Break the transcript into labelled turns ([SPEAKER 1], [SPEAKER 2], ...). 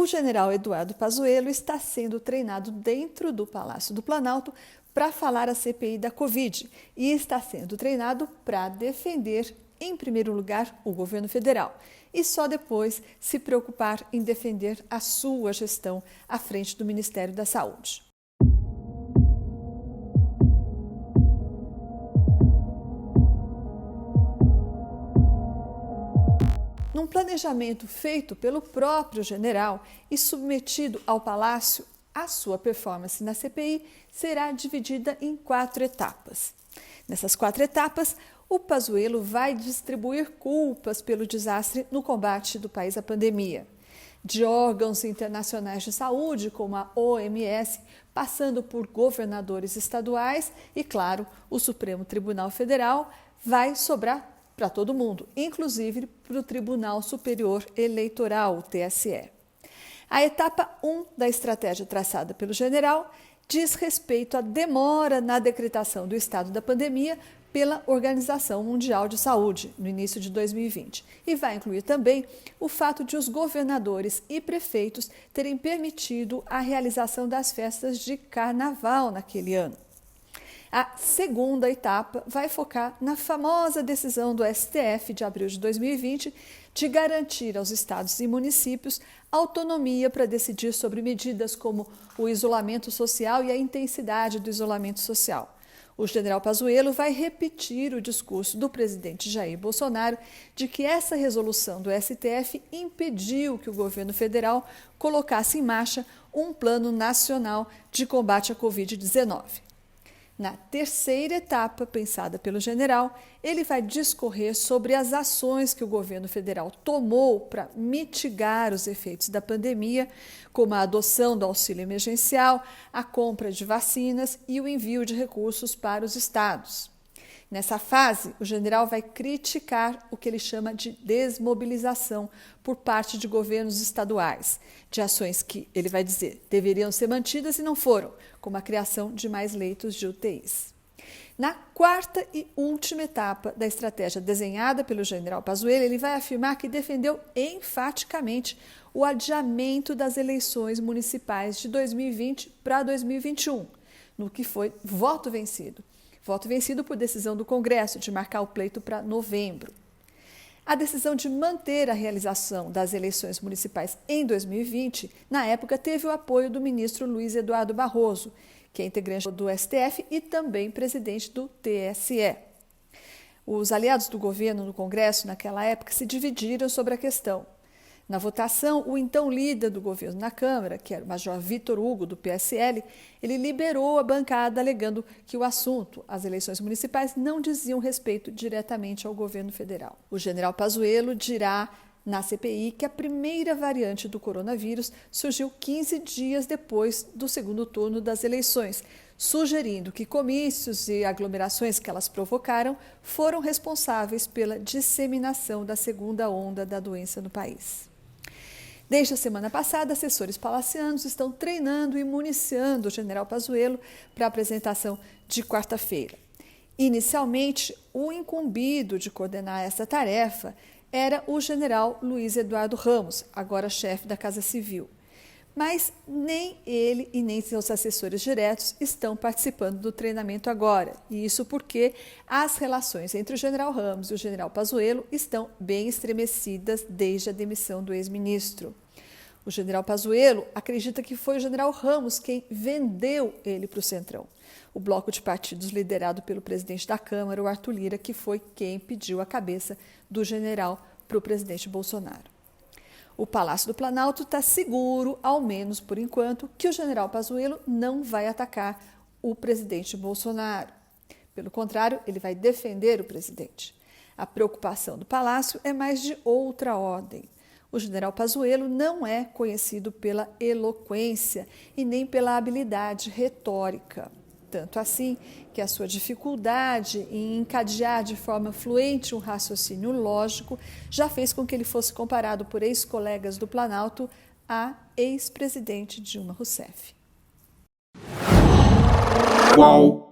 [SPEAKER 1] general Eduardo Pazuello está sendo treinado dentro do Palácio do Planalto para falar à CPI da Covid e está sendo treinado para defender, em primeiro lugar, o governo federal e só depois se preocupar em defender a sua gestão à frente do Ministério da Saúde. Num planejamento feito pelo próprio general e submetido ao Palácio, a sua performance na CPI será dividida em 4 etapas. Nessas 4 etapas, o Pazuello vai distribuir culpas pelo desastre no combate do país à pandemia. De órgãos internacionais de saúde, como a OMS, passando por governadores estaduais e, claro, o Supremo Tribunal Federal, vai sobrar para todo mundo, inclusive para o Tribunal Superior Eleitoral, o TSE. A etapa 1 da estratégia traçada pelo general diz respeito à demora na decretação do estado da pandemia pela Organização Mundial de Saúde, no início de 2020, e vai incluir também o fato de os governadores e prefeitos terem permitido a realização das festas de carnaval naquele ano. A segunda etapa vai focar na famosa decisão do STF de abril de 2020 de garantir aos estados e municípios autonomia para decidir sobre medidas como o isolamento social e a intensidade do isolamento social. O general Pazuello vai repetir o discurso do presidente Jair Bolsonaro de que essa resolução do STF impediu que o governo federal colocasse em marcha um plano nacional de combate à Covid-19. Na terceira etapa, pensada pelo general, ele vai discorrer sobre as ações que o governo federal tomou para mitigar os efeitos da pandemia, como a adoção do auxílio emergencial, a compra de vacinas e o envio de recursos para os estados. Nessa fase, o general vai criticar o que ele chama de desmobilização por parte de governos estaduais, de ações que, ele vai dizer, deveriam ser mantidas e não foram, como a criação de mais leitos de UTIs. Na quarta e última etapa da estratégia desenhada pelo general Pazuello, ele vai afirmar que defendeu enfaticamente o adiamento das eleições municipais de 2020 para 2021, no que foi voto vencido. Voto vencido por decisão do Congresso de marcar o pleito para novembro. A decisão de manter a realização das eleições municipais em 2020, na época, teve o apoio do ministro Luiz Eduardo Barroso, que é integrante do STF e também presidente do TSE. Os aliados do governo no Congresso, naquela época, se dividiram sobre a questão. Na votação, o então líder do governo na Câmara, que era o major Vitor Hugo, do PSL, ele liberou a bancada alegando que o assunto, as eleições municipais, não diziam respeito diretamente ao governo federal. O general Pazuello dirá na CPI que a primeira variante do coronavírus surgiu 15 dias depois do segundo turno das eleições, sugerindo que comícios e aglomerações que elas provocaram foram responsáveis pela disseminação da segunda onda da doença no país. Desde a semana passada, assessores palacianos estão treinando e municiando o general Pazuello para a apresentação de quarta-feira. Inicialmente, o incumbido de coordenar essa tarefa era o general Luiz Eduardo Ramos, agora chefe da Casa Civil. Mas nem ele e nem seus assessores diretos estão participando do treinamento agora. E isso porque as relações entre o general Ramos e o general Pazuello estão bem estremecidas desde a demissão do ex-ministro. O general Pazuello acredita que foi o general Ramos quem vendeu ele para o Centrão, o bloco de partidos liderado pelo presidente da Câmara, o Arthur Lira, que foi quem pediu a cabeça do general para o presidente Bolsonaro. O Palácio do Planalto está seguro, ao menos por enquanto, que o general Pazuello não vai atacar o presidente Bolsonaro. Pelo contrário, ele vai defender o presidente. A preocupação do Palácio é mais de outra ordem. O general Pazuello não é conhecido pela eloquência e nem pela habilidade retórica. Tanto assim que a sua dificuldade em encadear de forma fluente um raciocínio lógico já fez com que ele fosse comparado por ex-colegas do Planalto a ex-presidente Dilma Rousseff.
[SPEAKER 2] Uau!